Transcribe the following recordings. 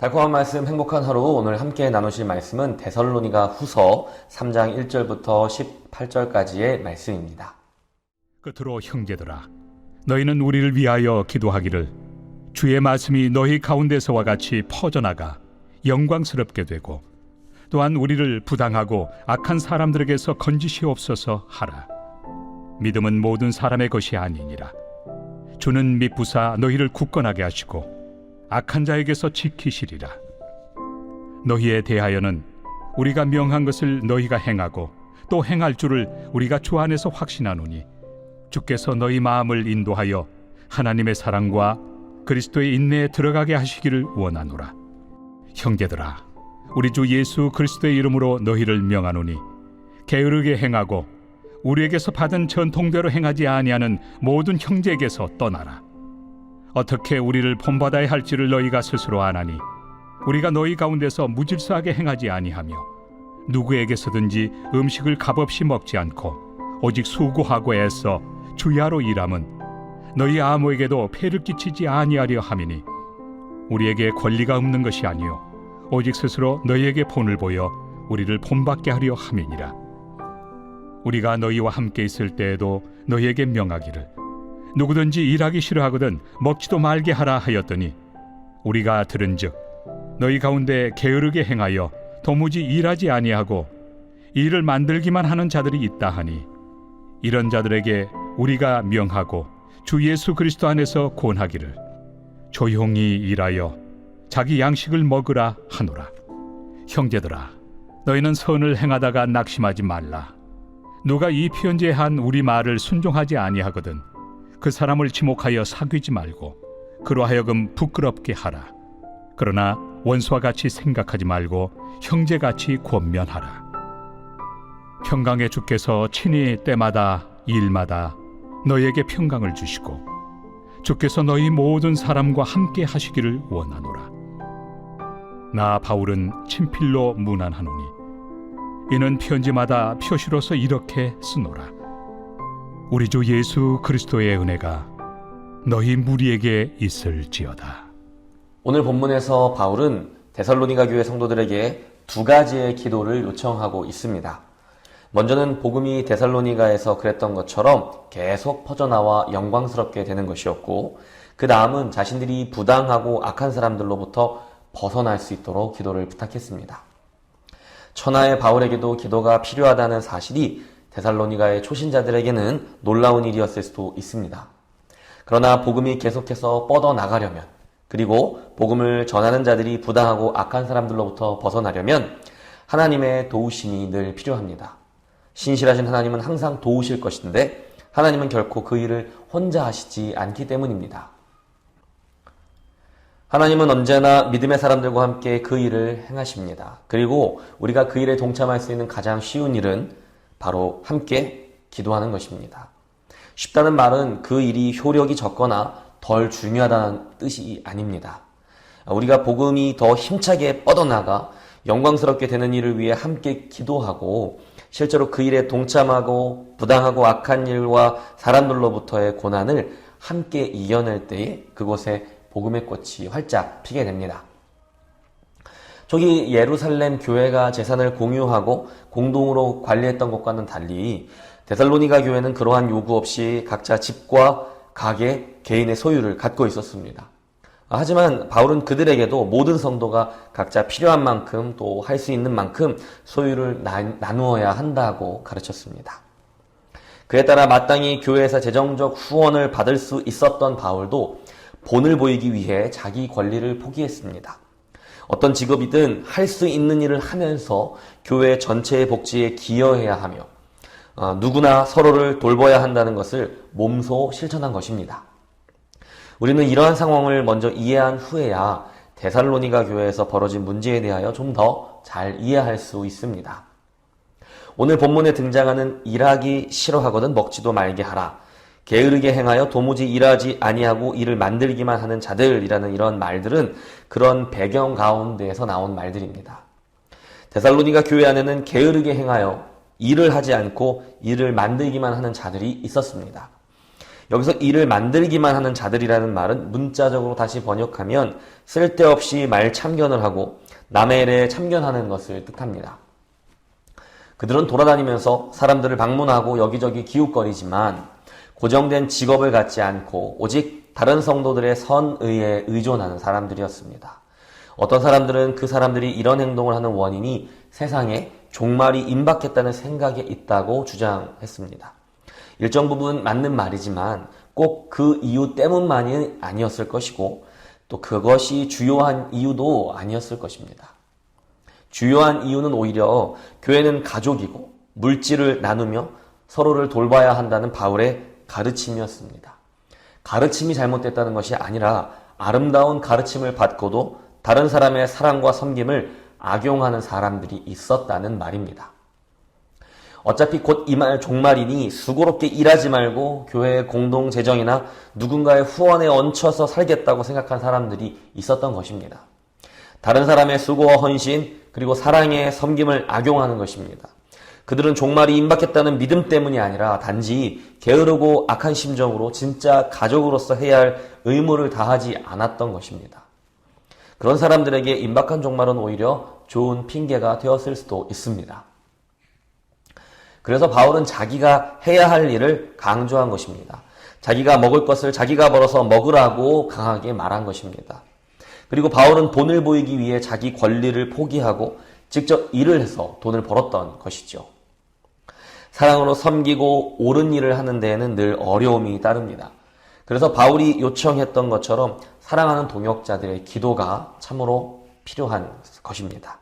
달콤한 말씀, 행복한 하루. 오늘 함께 나누실 말씀은 데살로니가 후서 3장 1절부터 18절까지의 말씀입니다. 끝으로 형제들아, 너희는 우리를 위하여 기도하기를 주의 말씀이 너희 가운데서와 같이 퍼져나가 영광스럽게 되고 또한 우리를 부당하고 악한 사람들에게서 건지시옵소서 하라. 믿음은 모든 사람의 것이 아니니라. 주는 미쁘사 너희를 굳건하게 하시고 악한 자에게서 지키시리라. 너희에 대하여는 우리가 명한 것을 너희가 행하고 또 행할 줄을 우리가 주 안에서 확신하노니 주께서 너희 마음을 인도하여 하나님의 사랑과 그리스도의 인내에 들어가게 하시기를 원하노라. 형제들아, 우리 주 예수 그리스도의 이름으로 너희를 명하노니 게으르게 행하고 우리에게서 받은 전통대로 행하지 아니하는 모든 형제에게서 떠나라. 어떻게 우리를 본받아야 할지를 너희가 스스로 아나니 우리가 너희 가운데서 무질서하게 행하지 아니하며 누구에게서든지 음식을 값없이 먹지 않고 오직 수고하고 애써 주야로 일함은 너희 아무에게도 폐를 끼치지 아니하려 함이니 우리에게 권리가 없는 것이 아니요 오직 스스로 너희에게 본을 보여 우리를 본받게 하려 함이니라. 우리가 너희와 함께 있을 때에도 너희에게 명하기를 누구든지 일하기 싫어하거든 먹지도 말게 하라 하였더니 우리가 들은즉 너희 가운데 게으르게 행하여 도무지 일하지 아니하고 일을 만들기만 하는 자들이 있다 하니 이런 자들에게 우리가 명하고 주 예수 그리스도 안에서 권하기를 조용히 일하여 자기 양식을 먹으라 하노라. 형제들아, 너희는 선을 행하다가 낙심하지 말라. 누가 이 편지에 한 우리 말을 순종하지 아니하거든 그 사람을 지목하여 사귀지 말고 그로 하여금 부끄럽게 하라. 그러나 원수와 같이 생각하지 말고 형제같이 권면하라. 평강의 주께서 친히 때마다 일마다 너희에게 평강을 주시고 주께서 너희 모든 사람과 함께 하시기를 원하노라. 나 바울은 친필로 문안하노니 이는 편지마다 표시로서 이렇게 쓰노라. 우리 주 예수 그리스도의 은혜가 너희 무리에게 있을지어다. 오늘 본문에서 바울은 데살로니가 교회 성도들에게 두 가지의 기도를 요청하고 있습니다. 먼저는 복음이 데살로니가에서 그랬던 것처럼 계속 퍼져나와 영광스럽게 되는 것이었고, 그 다음은 자신들이 부당하고 악한 사람들로부터 벗어날 수 있도록 기도를 부탁했습니다. 천하의 바울에게도 기도가 필요하다는 사실이 데살로니가의 초신자들에게는 놀라운 일이었을 수도 있습니다. 그러나 복음이 계속해서 뻗어나가려면, 그리고 복음을 전하는 자들이 부당하고 악한 사람들로부터 벗어나려면 하나님의 도우심이 늘 필요합니다. 신실하신 하나님은 항상 도우실 것인데 하나님은 결코 그 일을 혼자 하시지 않기 때문입니다. 하나님은 언제나 믿음의 사람들과 함께 그 일을 행하십니다. 그리고 우리가 그 일에 동참할 수 있는 가장 쉬운 일은 바로 함께 기도하는 것입니다. 쉽다는 말은 그 일이 효력이 적거나 덜 중요하다는 뜻이 아닙니다. 우리가 복음이 더 힘차게 뻗어나가 영광스럽게 되는 일을 위해 함께 기도하고 실제로 그 일에 동참하고 부당하고 악한 일과 사람들로부터의 고난을 함께 이겨낼 때에 그곳에 복음의 꽃이 활짝 피게 됩니다. 초기 예루살렘 교회가 재산을 공유하고 공동으로 관리했던 것과는 달리 데살로니가 교회는 그러한 요구 없이 각자 집과 가게, 개인의 소유를 갖고 있었습니다. 하지만 바울은 그들에게도 모든 성도가 각자 필요한 만큼 또 할 수 있는 만큼 소유를 나누어야 한다고 가르쳤습니다. 그에 따라 마땅히 교회에서 재정적 후원을 받을 수 있었던 바울도 본을 보이기 위해 자기 권리를 포기했습니다. 어떤 직업이든 할 수 있는 일을 하면서 교회 전체의 복지에 기여해야 하며 누구나 서로를 돌봐야 한다는 것을 몸소 실천한 것입니다. 우리는 이러한 상황을 먼저 이해한 후에야 데살로니가 교회에서 벌어진 문제에 대하여 좀 더 잘 이해할 수 있습니다. 오늘 본문에 등장하는 일하기 싫어하거든 먹지도 말게 하라, 게으르게 행하여 도무지 일하지 아니하고 일을 만들기만 하는 자들이라는 이런 말들은 그런 배경 가운데에서 나온 말들입니다. 데살로니가 교회 안에는 게으르게 행하여 일을 하지 않고 일을 만들기만 하는 자들이 있었습니다. 여기서 일을 만들기만 하는 자들이라는 말은 문자적으로 다시 번역하면 쓸데없이 말 참견을 하고 남의 일에 참견하는 것을 뜻합니다. 그들은 돌아다니면서 사람들을 방문하고 여기저기 기웃거리지만 고정된 직업을 갖지 않고 오직 다른 성도들의 선의에 의존하는 사람들이었습니다. 어떤 사람들은 그 사람들이 이런 행동을 하는 원인이 세상에 종말이 임박했다는 생각에 있다고 주장했습니다. 일정 부분 맞는 말이지만 꼭 그 이유 때문만이 아니었을 것이고 또 그것이 주요한 이유도 아니었을 것입니다. 주요한 이유는 오히려 교회는 가족이고 물질을 나누며 서로를 돌봐야 한다는 바울의 가르침이었습니다. 가르침이 잘못됐다는 것이 아니라 아름다운 가르침을 받고도 다른 사람의 사랑과 섬김을 악용하는 사람들이 있었다는 말입니다. 어차피 곧 이 말 종말이니 수고롭게 일하지 말고 교회의 공동 재정이나 누군가의 후원에 얹혀서 살겠다고 생각한 사람들이 있었던 것입니다. 다른 사람의 수고와 헌신 그리고 사랑의 섬김을 악용하는 것입니다. 그들은 종말이 임박했다는 믿음 때문이 아니라 단지 게으르고 악한 심정으로 진짜 가족으로서 해야 할 의무를 다하지 않았던 것입니다. 그런 사람들에게 임박한 종말은 오히려 좋은 핑계가 되었을 수도 있습니다. 그래서 바울은 자기가 해야 할 일을 강조한 것입니다. 자기가 먹을 것을 자기가 벌어서 먹으라고 강하게 말한 것입니다. 그리고 바울은 본을 보이기 위해 자기 권리를 포기하고 직접 일을 해서 돈을 벌었던 것이죠. 사랑으로 섬기고 옳은 일을 하는 데에는 늘 어려움이 따릅니다. 그래서 바울이 요청했던 것처럼 사랑하는 동역자들의 기도가 참으로 필요한 것입니다.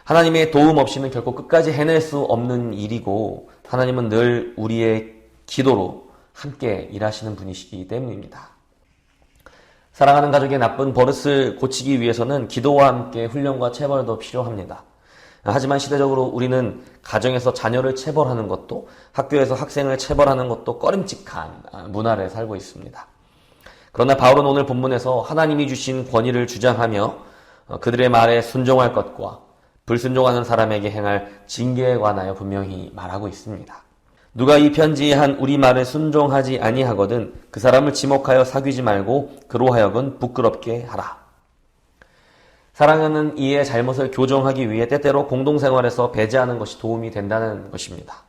하나님의 도움 없이는 결코 끝까지 해낼 수 없는 일이고 하나님은 늘 우리의 기도로 함께 일하시는 분이시기 때문입니다. 사랑하는 가족의 나쁜 버릇을 고치기 위해서는 기도와 함께 훈련과 체벌도 필요합니다. 하지만 시대적으로 우리는 가정에서 자녀를 체벌하는 것도 학교에서 학생을 체벌하는 것도 꺼림칙한 문화를 살고 있습니다. 그러나 바울은 오늘 본문에서 하나님이 주신 권위를 주장하며 그들의 말에 순종할 것과 불순종하는 사람에게 행할 징계에 관하여 분명히 말하고 있습니다. 누가 이 편지에 한 우리 말을 순종하지 아니하거든 그 사람을 지목하여 사귀지 말고 그로 하여금 부끄럽게 하라. 사랑하는 이의 잘못을 교정하기 위해 때때로 공동생활에서 배제하는 것이 도움이 된다는 것입니다.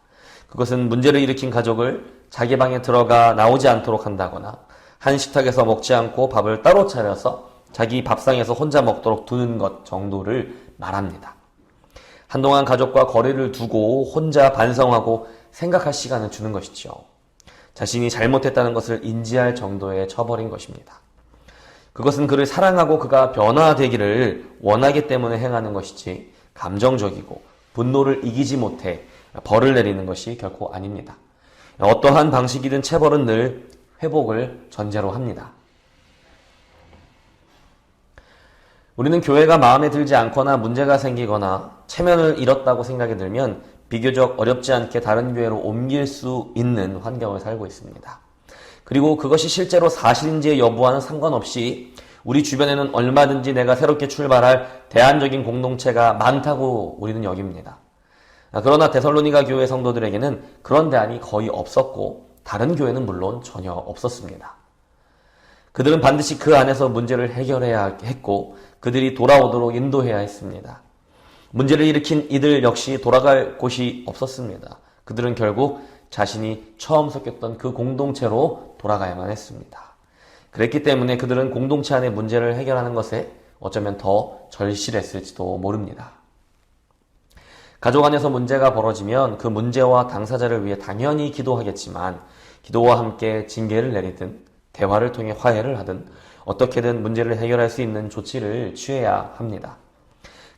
그것은 문제를 일으킨 가족을 자기 방에 들어가 나오지 않도록 한다거나 한 식탁에서 먹지 않고 밥을 따로 차려서 자기 밥상에서 혼자 먹도록 두는 것 정도를 말합니다. 한동안 가족과 거리를 두고 혼자 반성하고 생각할 시간을 주는 것이죠. 자신이 잘못했다는 것을 인지할 정도의 처벌인 것입니다. 그것은 그를 사랑하고 그가 변화되기를 원하기 때문에 행하는 것이지 감정적이고 분노를 이기지 못해 벌을 내리는 것이 결코 아닙니다. 어떠한 방식이든 체벌은 늘 회복을 전제로 합니다. 우리는 교회가 마음에 들지 않거나 문제가 생기거나 체면을 잃었다고 생각이 들면 비교적 어렵지 않게 다른 교회로 옮길 수 있는 환경을 살고 있습니다. 그리고 그것이 실제로 사실인지의 여부와는 상관없이 우리 주변에는 얼마든지 내가 새롭게 출발할 대안적인 공동체가 많다고 우리는 여깁니다. 그러나 데살로니가 교회 성도들에게는 그런 대안이 거의 없었고 다른 교회는 물론 전혀 없었습니다. 그들은 반드시 그 안에서 문제를 해결해야 했고 그들이 돌아오도록 인도해야 했습니다. 문제를 일으킨 이들 역시 돌아갈 곳이 없었습니다. 그들은 결국 자신이 처음 섞였던 그 공동체로 돌아가야만 했습니다. 그랬기 때문에 그들은 공동체 안의 문제를 해결하는 것에 어쩌면 더 절실했을지도 모릅니다. 가족 안에서 문제가 벌어지면 그 문제와 당사자를 위해 당연히 기도하겠지만 기도와 함께 징계를 내리든 대화를 통해 화해를 하든 어떻게든 문제를 해결할 수 있는 조치를 취해야 합니다.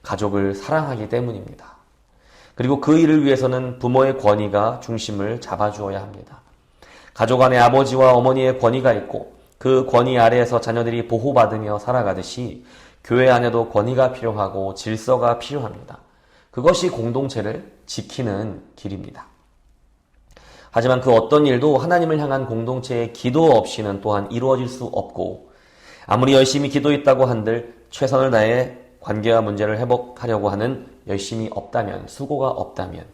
가족을 사랑하기 때문입니다. 그리고 그 일을 위해서는 부모의 권위가 중심을 잡아주어야 합니다. 가족 안에 아버지와 어머니의 권위가 있고 그 권위 아래에서 자녀들이 보호받으며 살아가듯이 교회 안에도 권위가 필요하고 질서가 필요합니다. 그것이 공동체를 지키는 길입니다. 하지만 그 어떤 일도 하나님을 향한 공동체의 기도 없이는 또한 이루어질 수 없고 아무리 열심히 기도했다고 한들 최선을 다해 관계와 문제를 회복하려고 하는 열심이 없다면, 수고가 없다면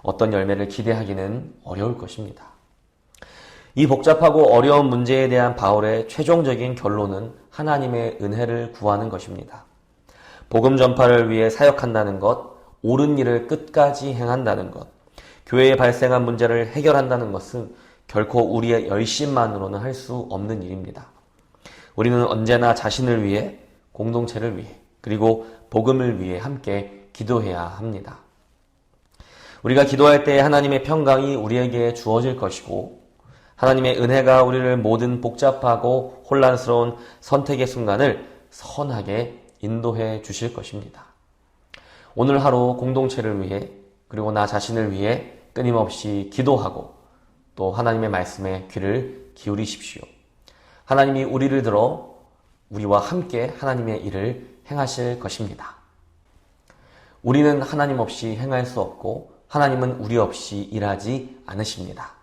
어떤 열매를 기대하기는 어려울 것입니다. 이 복잡하고 어려운 문제에 대한 바울의 최종적인 결론은 하나님의 은혜를 구하는 것입니다. 복음 전파를 위해 사역한다는 것, 옳은 일을 끝까지 행한다는 것, 교회에 발생한 문제를 해결한다는 것은 결코 우리의 열심만으로는 할 수 없는 일입니다. 우리는 언제나 자신을 위해, 공동체를 위해, 그리고 복음을 위해 함께 기도해야 합니다. 우리가 기도할 때 하나님의 평강이 우리에게 주어질 것이고 하나님의 은혜가 우리를 모든 복잡하고 혼란스러운 선택의 순간을 선하게 인도해 주실 것입니다. 오늘 하루 공동체를 위해 그리고 나 자신을 위해 끊임없이 기도하고 또 하나님의 말씀에 귀를 기울이십시오. 하나님이 우리를 들어 우리와 함께 하나님의 일을 행하실 것입니다. 우리는 하나님 없이 행할 수 없고 하나님은 우리 없이 일하지 않으십니다.